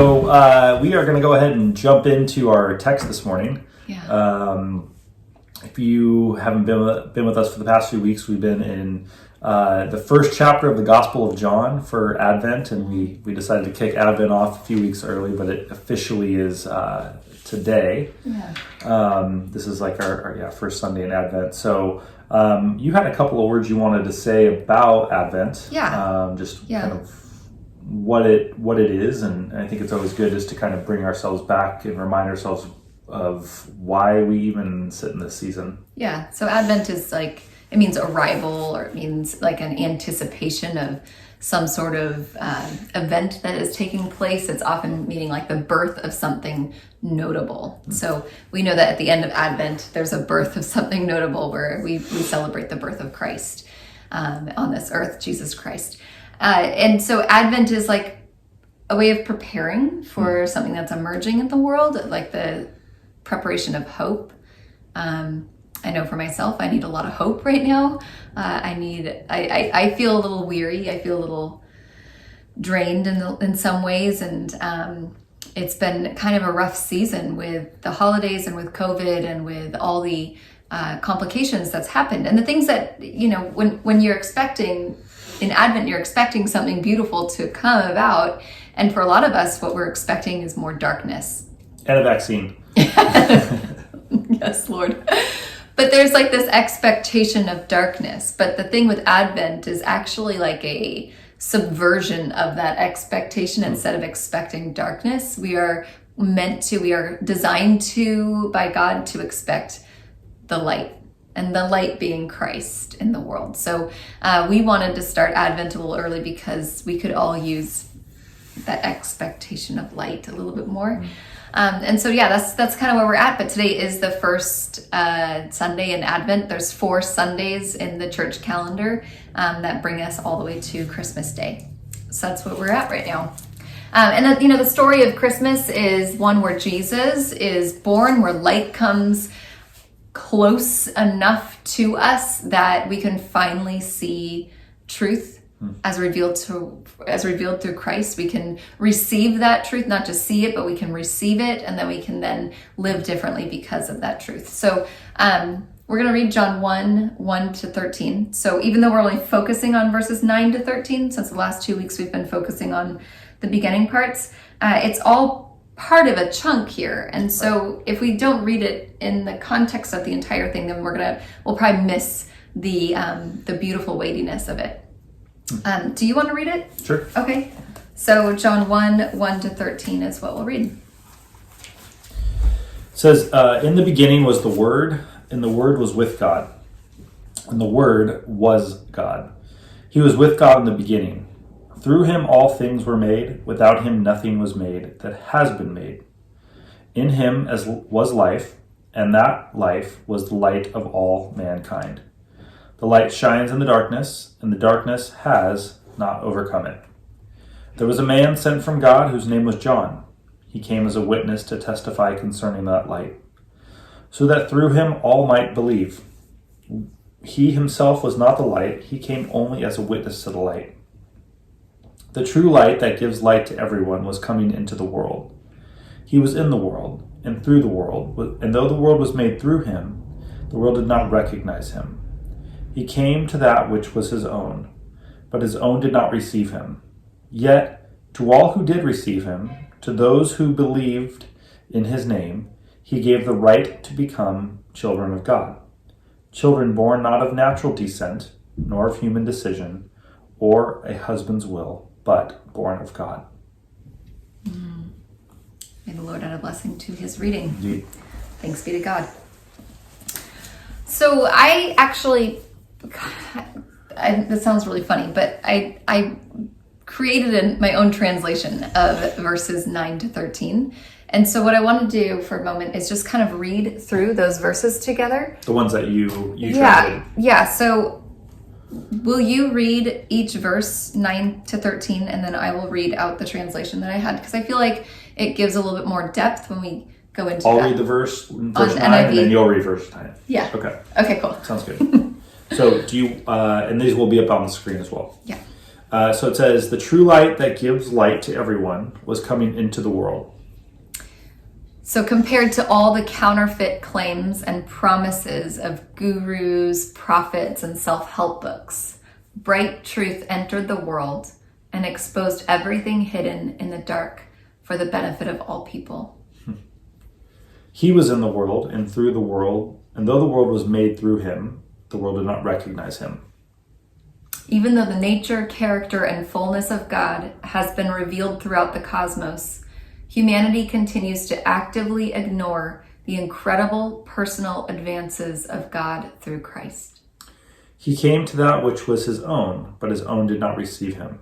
We are going to go ahead and jump into our text this morning. If you haven't been with us for the past few weeks, we've been in the first chapter of the Gospel of John for Advent, and we decided to kick Advent off a few weeks early, but it officially is today. This is like our first Sunday in Advent. So you had a couple of words you wanted to say about Advent. Kind of what it is, and I think it's always good just to kind of bring ourselves back and remind ourselves of why we even sit in this season. So Advent is it means arrival, or it means like an anticipation of some sort of event that is taking place. It's often meaning like the birth of something notable. So we know that at the end of Advent, there's a birth of something notable where we celebrate the birth of Christ on this earth, Jesus Christ. And so Advent is like a way of preparing for something that's emerging in the world, like the preparation of hope. I know for myself, I need a lot of hope right now. I feel a little weary. I feel a little drained in some ways. And it's been kind of a rough season with the holidays and with COVID and with all the complications that's happened. And the things that, when you're expecting, in Advent, you're expecting something beautiful to come about. And for a lot of us, what we're expecting is more darkness. And a vaccine. Yes, Lord. But there's like this expectation of darkness. But the thing with Advent is actually like a subversion of that expectation. Instead of expecting darkness, we are designed to, by God, to expect the light. And the light being Christ in the world. So we wanted to start Advent a little early because we could all use that expectation of light a little bit more. And so, that's kind of where we're at. But today is the first Sunday in Advent. There's 4 Sundays in the church calendar that bring us all the way to Christmas Day. So that's what we're at right now. The story of Christmas is one where Jesus is born, where light comes close enough to us that we can finally see truth as revealed through Christ. We can receive that truth, not just see it, but we can receive it, and then we can then live differently because of that truth. So we're going to read John 1 to 13. So even though we're only focusing on verses 9 to 13, since the last 2 weeks we've been focusing on the beginning parts, it's all part of a chunk here. And so if we don't read it in the context of the entire thing, then we'll probably miss the beautiful weightiness of it. Do you want to read it? Sure. Okay. So John 1 to 13 is what we'll read. It says, in the beginning was the Word, and the Word was with God, and the Word was God. He was with God in the beginning. Through him all things were made. Without him nothing was made that has been made. In him was life, and that life was the light of all mankind. The light shines in the darkness, and the darkness has not overcome it. There was a man sent from God whose name was John. He came as a witness to testify concerning that light, so that through him all might believe. He himself was not the light. He came only as a witness to the light. The true light that gives light to everyone was coming into the world. He was in the world, and through the world, and though the world was made through him, the world did not recognize him. He came to that which was his own, but his own did not receive him. Yet, to all who did receive him, to those who believed in his name, he gave the right to become children of God. Children born not of natural descent, nor of human decision, or a husband's will, but born of God. May the Lord add a blessing to his reading. Indeed. Thanks be to God. So I actually, this sounds really funny, but I created my own translation of verses 9 to 13. And so what I want to do for a moment is just kind of read through those verses together. The ones that you translated. Yeah. So will you read each verse 9 to 13, and then I will read out the translation that I had, because I feel like it gives a little bit more depth when we go into I'll that. read the verse 9, NIV. and then you'll read verse 9. Yeah. Okay. Okay, cool. Sounds good. So do you, and these will be up on the screen as well. Yeah. So it says, the true light that gives light to everyone was coming into the world. So compared to all the counterfeit claims and promises of gurus, prophets, and self-help books, bright truth entered the world and exposed everything hidden in the dark for the benefit of all people. He was in the world and through the world, and though the world was made through him, the world did not recognize him. Even though the nature, character, and fullness of God has been revealed throughout the cosmos, humanity continues to actively ignore the incredible personal advances of God through Christ. He came to that which was his own, but his own did not receive him.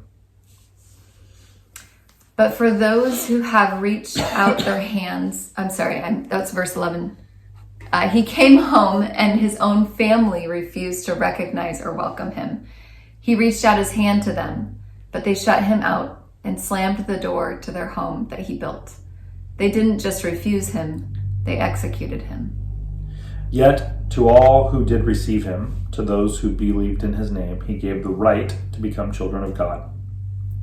But for those who have reached out their hands, that's verse 11. He came home and his own family refused to recognize or welcome him. He reached out his hand to them, but they shut him out and slammed the door to their home that he built. They didn't just refuse him, they executed him. Yet to all who did receive him, to those who believed in his name, he gave the right to become children of God.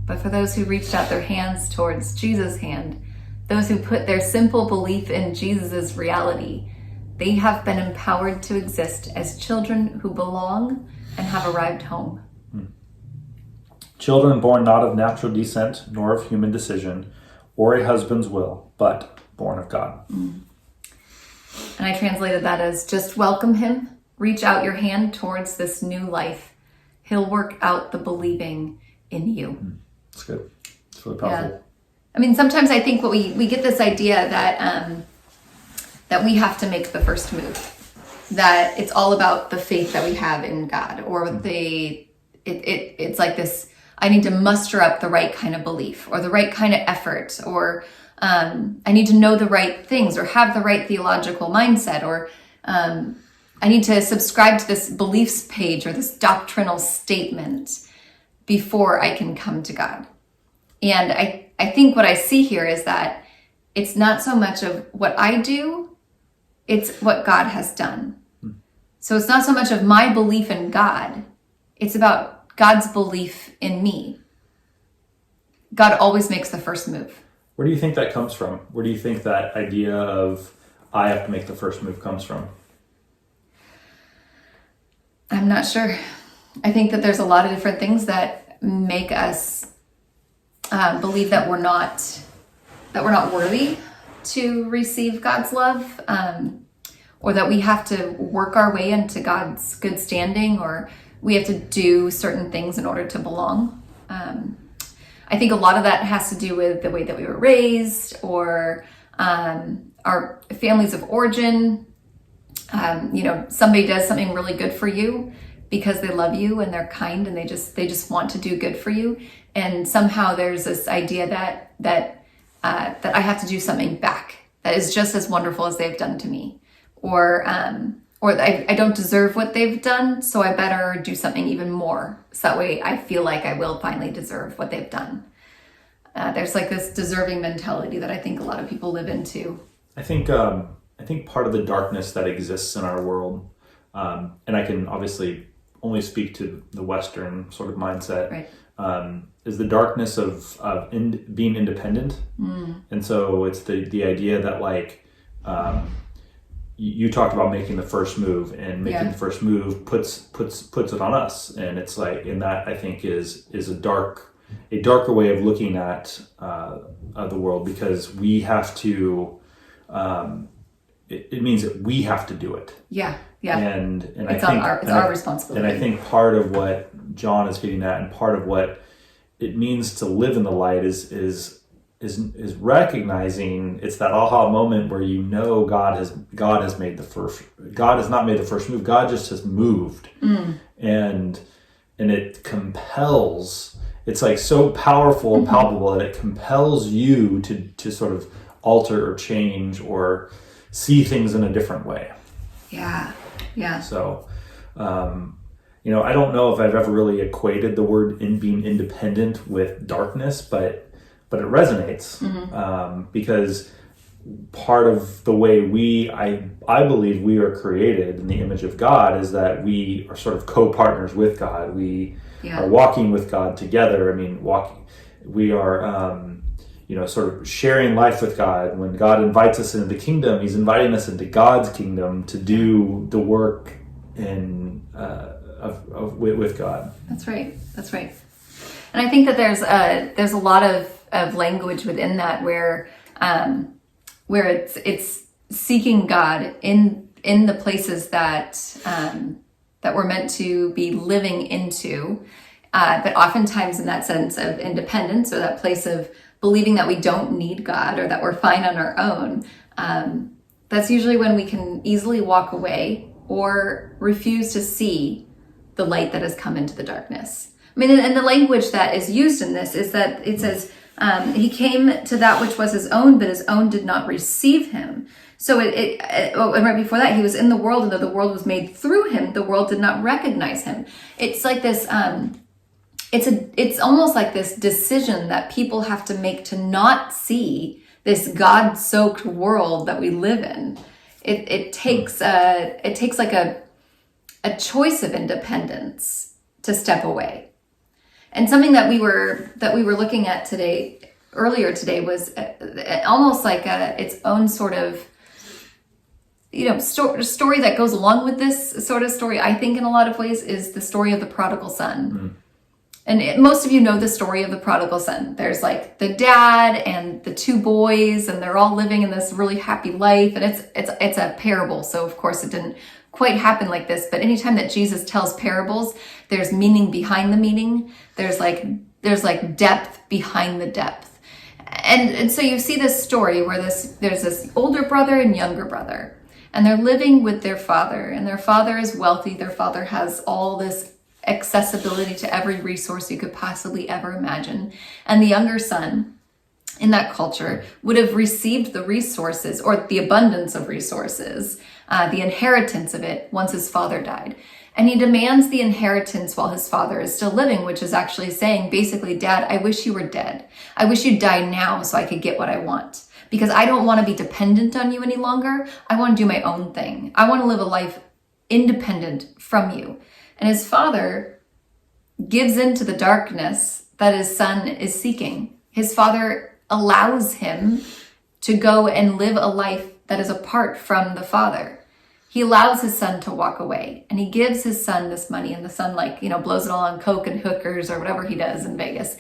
But for those who reached out their hands towards Jesus' hand, those who put their simple belief in Jesus' reality, they have been empowered to exist as children who belong and have arrived home. Children born not of natural descent, nor of human decision, or a husband's will, but born of God. And I translated that as, just welcome him, reach out your hand towards this new life. He'll work out the believing in you. That's good. It's really powerful. Yeah. I mean, sometimes I think what we get this idea that we have to make the first move, that it's all about the faith that we have in God, or it's like this, I need to muster up the right kind of belief or the right kind of effort, or I need to know the right things or have the right theological mindset, or I need to subscribe to this beliefs page or this doctrinal statement before I can come to God. And I think what I see here is that it's not so much of what I do, it's what God has done. So it's not so much of my belief in God, it's about God's belief in me. God always makes the first move. Where do you think that comes from? Where do you think that idea of I have to make the first move comes from? I'm not sure. I think that there's a lot of different things that make us believe that we're not worthy to receive God's love, or that we have to work our way into God's good standing, or we have to do certain things in order to belong. I think a lot of that has to do with the way that we were raised, or our families of origin. Somebody does something really good for you because they love you and they're kind and they just want to do good for you. And somehow there's this idea that I have to do something back that is just as wonderful as they've done to me, or I don't deserve what they've done, so I better do something even more, so that way I feel like I will finally deserve what they've done. There's like this deserving mentality that I think a lot of people live into. I think part of the darkness that exists in our world, and I can obviously only speak to the Western sort of mindset, right, is the darkness of being independent. And so it's the idea that like, you talked about making the first move, and making the first move puts it on us. And it's like, and that I think is a darker way of looking at the world, because we have to, it means that we have to do it. Yeah. And it's our responsibility. And I think part of what John is getting at, and part of what it means to live in the light is recognizing, it's that aha moment where God has not made the first move. God just has moved. And it compels, it's like so powerful and palpable that it compels you to sort of alter or change or see things in a different way. Yeah. So, I don't know if I've ever really equated the word in being independent with darkness, but it resonates, because part of the way I believe we are created in the image of God is that we are sort of co-partners with God. We are walking with God together. I mean, we are, sort of sharing life with God. When God invites us into the kingdom, he's inviting us into God's kingdom to do the work with God. That's right. And I think that there's a lot of language within that where it's seeking God in the places that we're meant to be living into, but oftentimes in that sense of independence, or that place of believing that we don't need God or that we're fine on our own. That's usually when we can easily walk away or refuse to see the light that has come into the darkness. I mean, and the language that is used in this is that it says, he came to that which was his own, but his own did not receive him. So and right before that, he was in the world, and though the world was made through him, the world did not recognize him. It's like this, it's almost like this decision that people have to make to not see this God-soaked world that we live in. It takes like a choice of independence to step away. And something that we were looking at earlier today was almost like its own sort of story that goes along with this sort of story. I think in a lot of ways is the story of the prodigal son. Mm-hmm. And most of you know the story of the prodigal son. There's like the dad and the two boys, and they're all living in this really happy life. And it's a parable, so of course it didn't quite happen like this. But anytime that Jesus tells parables, there's meaning behind the meaning. There's like depth behind the depth. And so you see this story where there's this older brother and younger brother, and they're living with their father, and their father is wealthy. Their father has all this accessibility to every resource you could possibly ever imagine. And the younger son in that culture would have received the resources, or the abundance of resources, the inheritance of it, once his father died. And he demands the inheritance while his father is still living, which is actually saying, basically, Dad, I wish you were dead. I wish you'd die now so I could get what I want. Because I don't want to be dependent on you any longer. I want to do my own thing. I want to live a life independent from you. And his father gives into the darkness that his son is seeking. His father allows him to go and live a life that is apart from the father. He allows his son to walk away, and he gives his son this money, and the son blows it all on coke and hookers or whatever he does in Vegas.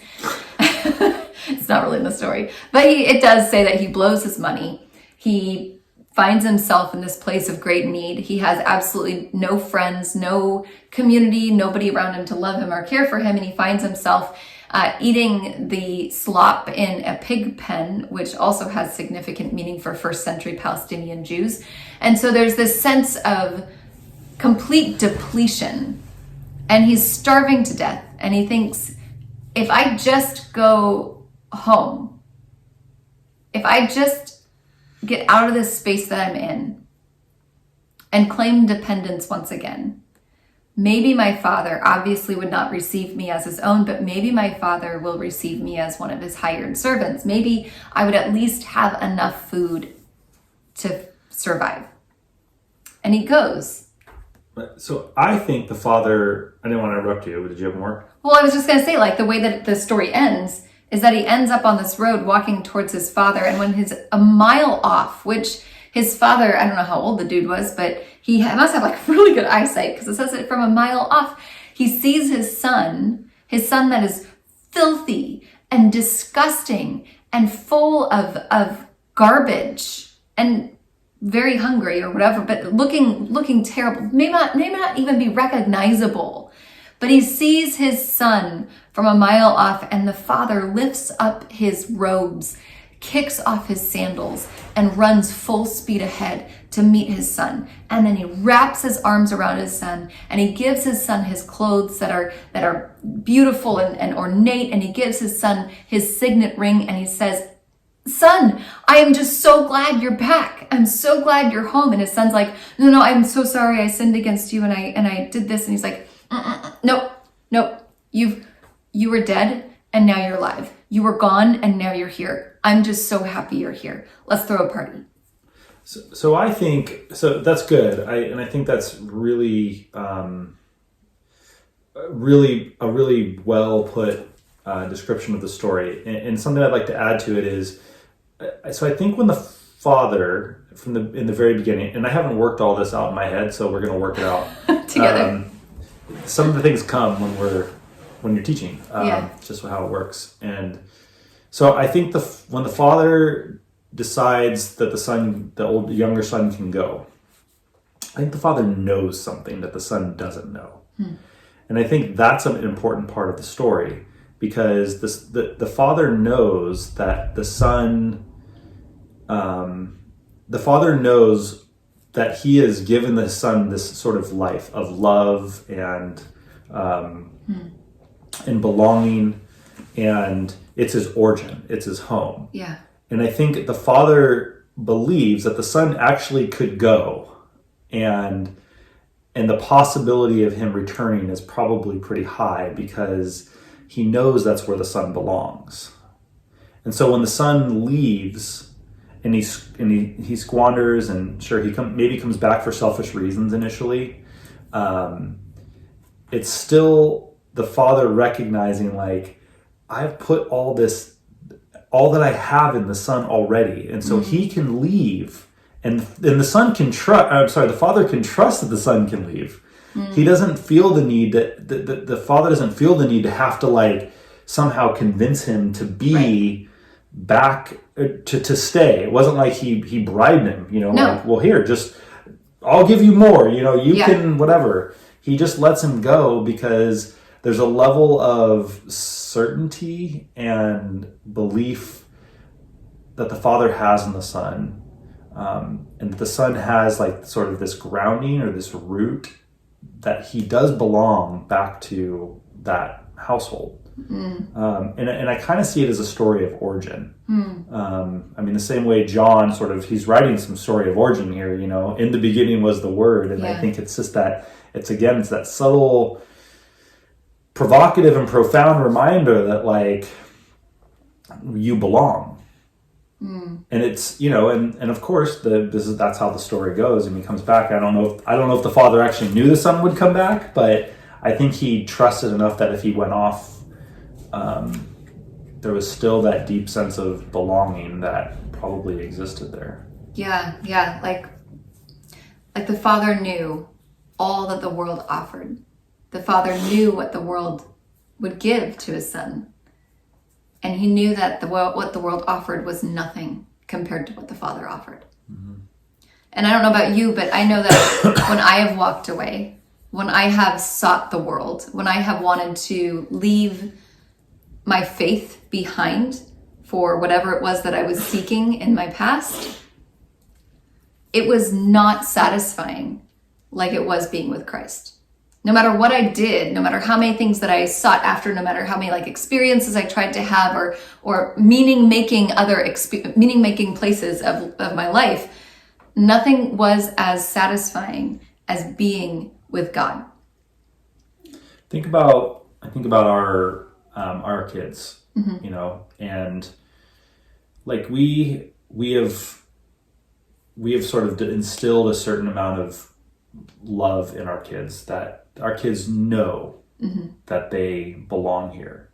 It's not really in the story, but it does say that he blows his money. He finds himself in this place of great need. He has absolutely no friends, no community, nobody around him to love him or care for him. And he finds himself eating the slop in a pig pen, which also has significant meaning for first century Palestinian Jews. And so there's this sense of complete depletion, and he's starving to death. And he thinks, if I just go home, if I just get out of this space that I'm in and claim independence once again, maybe my father obviously would not receive me as his own, but maybe my father will receive me as one of his hired servants. Maybe I would at least have enough food to survive. And he goes. So I think the father, I didn't want to interrupt you, but did you have more? Well, I was just going to say, the way that the story ends is that he ends up on this road walking towards his father, and when he's a mile off, which his father, I don't know how old the dude was, but he must have really good eyesight, because it says it from a mile off. He sees his son that is filthy and disgusting and full of garbage and very hungry or whatever, but looking terrible. Maybe not even be recognizable. But he sees his son from a mile off, and the father lifts up his robes, kicks off his sandals, and runs full speed ahead to meet his son. And then he wraps his arms around his son, and he gives his son his clothes that are beautiful and ornate, and he gives his son his signet ring, and he says, Son, I am just so glad you're back. I'm so glad you're home. And his son's like, No, I'm so sorry. I sinned against you, and I did this. And he's like, Nope. You were dead, and now you're alive. You were gone, and now you're here. I'm just so happy you're here. Let's throw a party. So I think, so that's good. I think that's really, a really well put description of the story. And something I'd like to add to it is, so I think when the father in the very beginning, and I haven't worked all this out in my head, so we're going to work it out together. Some of the things come when you're teaching. It's just how it works. And so I think when the father decides that the younger son can go, I think the father knows something that the son doesn't know. And I think that's an important part of the story, because the father knows that the son, the father knows that he has given the son this sort of life of love and belonging, and it's his origin, it's his home. Yeah. And I think the father believes that the son actually could go, and the possibility of him returning is probably pretty high, because he knows that's where the son belongs. And so when the son leaves and he squanders, and sure, maybe comes back for selfish reasons initially, it's still the father recognizing, like, I've put all that I have in the son already, and so he can leave, and the son can the father can trust that the son can leave. He doesn't feel the need the father doesn't feel the need to have to, like, somehow convince him to be back, to stay. It wasn't like he bribed him, no. Like, well, here, just, I'll give you more, you can, whatever. He just lets him go because there's a level of certainty and belief that the father has in the son, and that the son has, like, sort of this grounding or this root that he does belong back to that household. And I kind of see it as a story of origin. I mean, the same way John he's writing some story of origin here, in the beginning was the Word. And I think it's just that, it's that subtle, provocative and profound reminder that, like, you belong. And it's, and of course that's how the story goes. And he comes back. I don't know if the father actually knew the son would come back, but I think he trusted enough that if he went off, there was still that deep sense of belonging that probably existed there. Yeah. Like the father knew all that the world offered. The father knew what the world would give to his son. And he knew that what the world offered was nothing compared to what the father offered. And I don't know about you, but I know that when I have walked away, when I have sought the world, when I have wanted to leave my faith behind for whatever it was that I was seeking in my past, it was not satisfying like it was being with Christ. No matter what I did, no matter how many things that I sought after, no matter how many, like, experiences I tried to have, or meaning-making places of my life, nothing was as satisfying as being with God. I think about our kids, and, like, we have sort of instilled a certain amount of love in our kids, that our kids know that they belong here,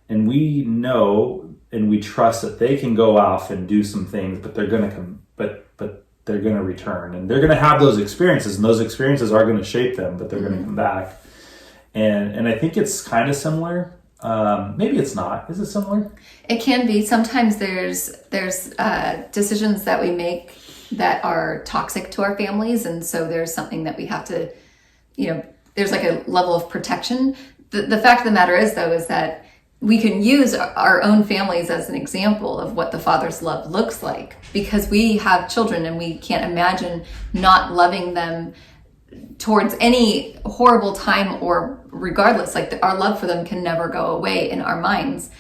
and we know and we trust that they can go off and do some things, but they're going to come, but they're going to return, and they're going to have those experiences, and those experiences are going to shape them, but they're going to come back. And I think it's kind of similar. Maybe it's not. Is it similar? It can be. Sometimes there's decisions that we make that are toxic to our families, and so there's something that we have to, there's like a level of protection. The fact of the matter is, though, is that we can use our own families as an example of what the Father's love looks like, because we have children and we can't imagine not loving them towards any horrible time, or regardless, like, our love for them can never go away in our minds.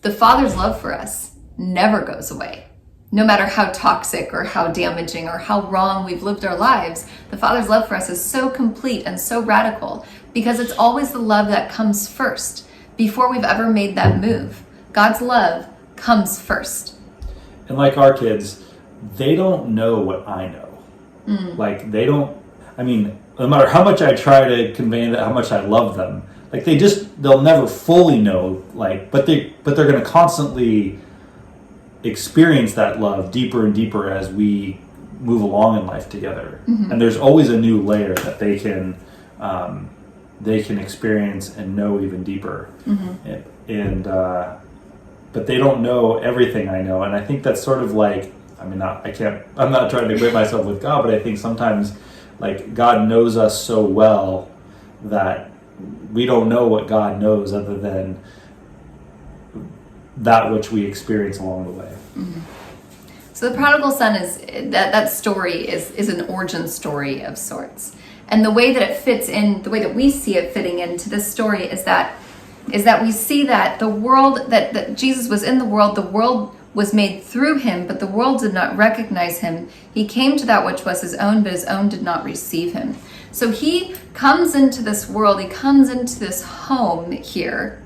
The Father's love for us never goes away. No matter how toxic or how damaging or how wrong we've lived our lives, the Father's love for us is so complete and so radical, because it's always the love that comes first before we've ever made that move. God's love comes first. And like our kids, they don't know what I know. Like they don't, I mean, no matter how much I try to convey that how much I love them, like they'll never fully know, like, but they're going to constantly experience that love deeper and deeper as we move along in life together. And there's always a new layer that they can experience and know even deeper. And but they don't know everything I know. And I think that's sort of like, I'm not trying to equate myself with God, but I think sometimes like God knows us so well that we don't know what God knows other than that which we experience along the way. So the prodigal son is that story is an origin story of sorts. And the way that it fits in, the way that we see it fitting into this story is that we see that the world, that Jesus was in the world was made through him, but the world did not recognize him. He came to that which was his own, but his own did not receive him. So he comes into this world, he comes into this home here,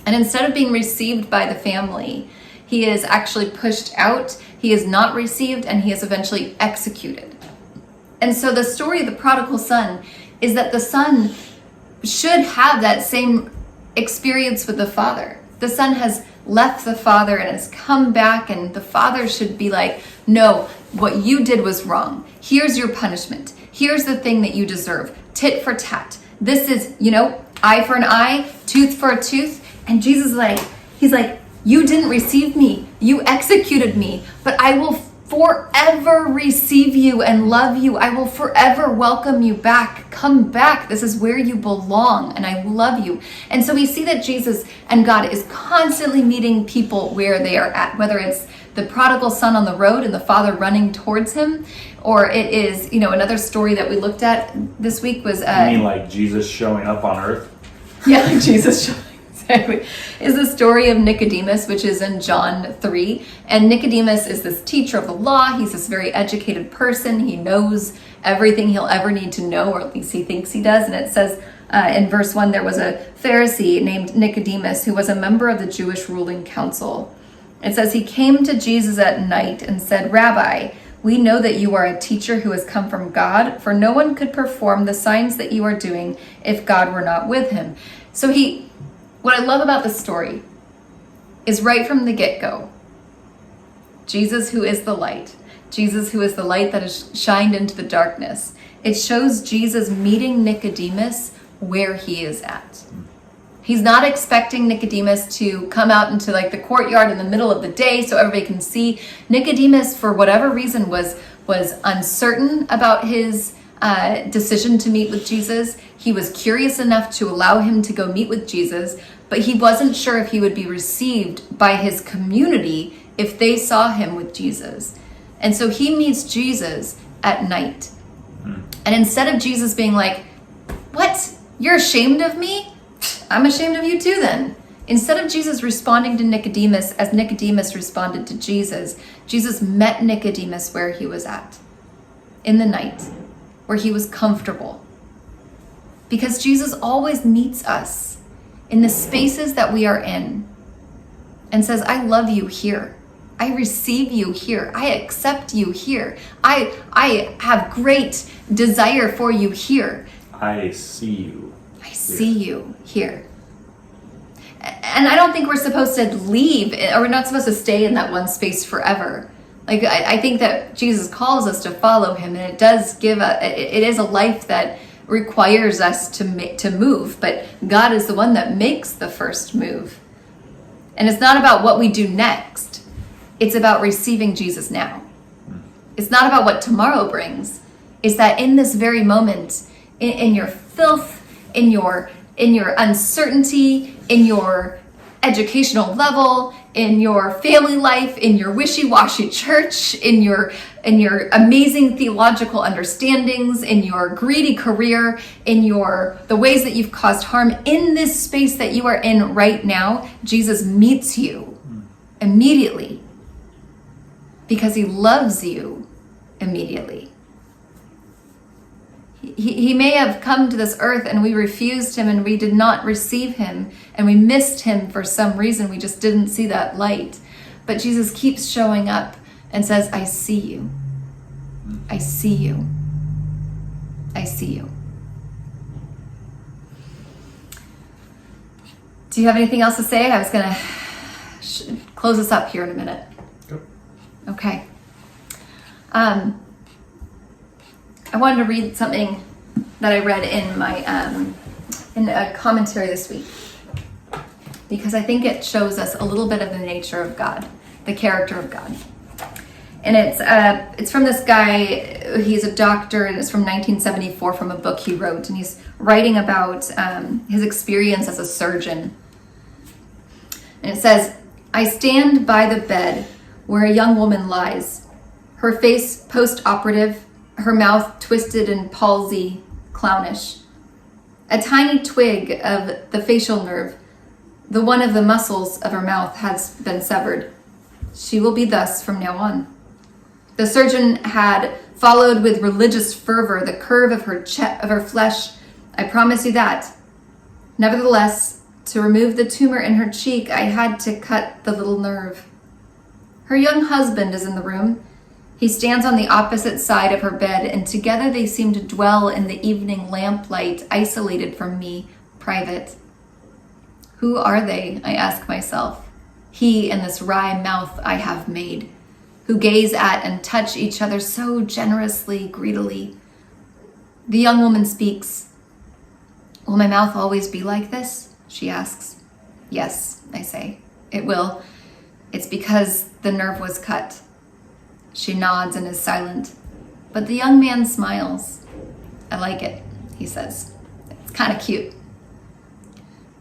and instead of being received by the family, he is actually pushed out, he is not received, and he is eventually executed. And so the story of the prodigal son is that the son should have that same experience with the father. The son has left the father and has come back, and the father should be like, no, what you did was wrong. Here's your punishment. Here's the thing that you deserve. Tit for tat. This is, eye for an eye, tooth for a tooth. And Jesus he's like, you didn't receive me. You executed me, but I will forever receive you and love you. I will forever welcome you back. Come back. This is where you belong, and I love you. And so we see that Jesus and God is constantly meeting people where they are at, whether it's the prodigal son on the road and the father running towards him, or it is, another story that we looked at this week was... you mean like Jesus showing up on earth? Yeah, like Jesus showing Exactly. Is the story of Nicodemus, which is in John 3. And Nicodemus is this teacher of the law. He's this very educated person. He knows everything he'll ever need to know, or at least he thinks he does. And it says in verse 1, there was a Pharisee named Nicodemus who was a member of the Jewish ruling council. It says he came to Jesus at night and said, Rabbi, we know that you are a teacher who has come from God, for no one could perform the signs that you are doing if God were not with him. So what I love about this story is right from the get-go, Jesus who is the light, Jesus who is the light that has shined into the darkness. It shows Jesus meeting Nicodemus where he is at. He's not expecting Nicodemus to come out into like the courtyard in the middle of the day so everybody can see. Nicodemus, for whatever reason, was uncertain about his decision to meet with Jesus. He was curious enough to allow him to go meet with Jesus, but he wasn't sure if he would be received by his community if they saw him with Jesus. And so he meets Jesus at night. And instead of Jesus being like, what? You're ashamed of me? I'm ashamed of you too then. Instead of Jesus responding to Nicodemus as Nicodemus responded to Jesus, Jesus met Nicodemus where he was at, in the night, where he was comfortable. Because Jesus always meets us in the spaces that we are in and says, I love you here. I receive you here. I accept you here. I have great desire for you here. I see you. I see you here. And I don't think we're supposed to leave, or we're not supposed to stay in that one space forever. Like, I think that Jesus calls us to follow him, and it does it is a life that requires us to move, but God is the one that makes the first move. And it's not about what we do next. It's about receiving Jesus now. It's not about what tomorrow brings. It's that in this very moment, in your filth, in your uncertainty, in your educational level, in your family life, in your wishy-washy church, in your amazing theological understandings, in your greedy career, in the ways that you've caused harm, in this space that you are in right now, Jesus meets you immediately because he loves you immediately. He may have come to this earth and we refused him and we did not receive him and we missed him for some reason. We just didn't see that light. But Jesus keeps showing up and says, I see you. I see you. I see you. Do you have anything else to say? I was going to close this up here in a minute. Go. Okay. I wanted to read something that I read in my in a commentary this week, because I think it shows us a little bit of the nature of God, the character of God. And it's from this guy. He's a doctor, and it's from 1974 from a book he wrote, and he's writing about his experience as a surgeon. And it says, I stand by the bed where a young woman lies, her face post-operative, her mouth twisted in palsy, clownish. A tiny twig of the facial nerve, the one of the muscles of her mouth, has been severed. She will be thus from now on. The surgeon had followed with religious fervor the curve of her flesh. I promise you that. Nevertheless, to remove the tumor in her cheek, I had to cut the little nerve. Her young husband is in the room. He stands on the opposite side of her bed, and together they seem to dwell in the evening lamplight, isolated from me, private. Who are they, I ask myself, he and this wry mouth I have made, who gaze at and touch each other so generously, greedily? The young woman speaks. Will my mouth always be like this? She asks. Yes, I say. It will. It's because the nerve was cut. She nods and is silent, but the young man smiles. I like it, he says. It's kind of cute.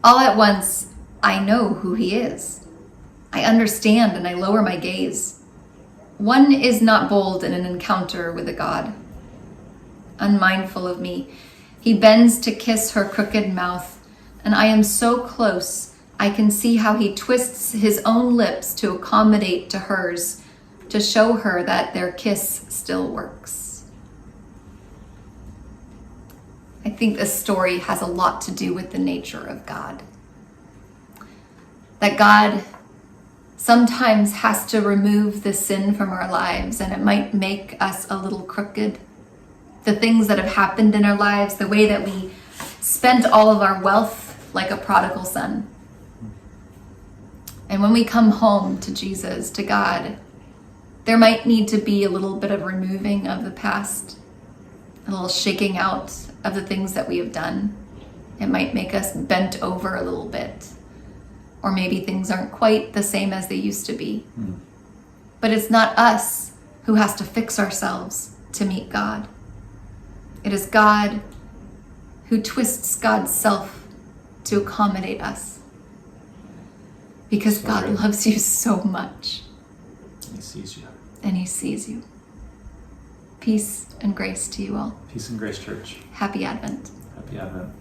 All at once, I know who he is. I understand, and I lower my gaze. One is not bold in an encounter with a god. Unmindful of me, he bends to kiss her crooked mouth, and I am so close I can see how he twists his own lips to accommodate to hers, to show her that their kiss still works. I think this story has a lot to do with the nature of God. That God sometimes has to remove the sin from our lives, and it might make us a little crooked. The things that have happened in our lives, the way that we spent all of our wealth like a prodigal son. And when we come home to Jesus, to God, there might need to be a little bit of removing of the past, a little shaking out of the things that we have done. It might make us bent over a little bit, or maybe things aren't quite the same as they used to be. But it's not us who has to fix ourselves to meet God. It is God who twists God's self to accommodate us. Because God loves you so much. He sees you. And he sees you. Peace and grace to you all. Peace and grace, church. Happy Advent. Happy Advent.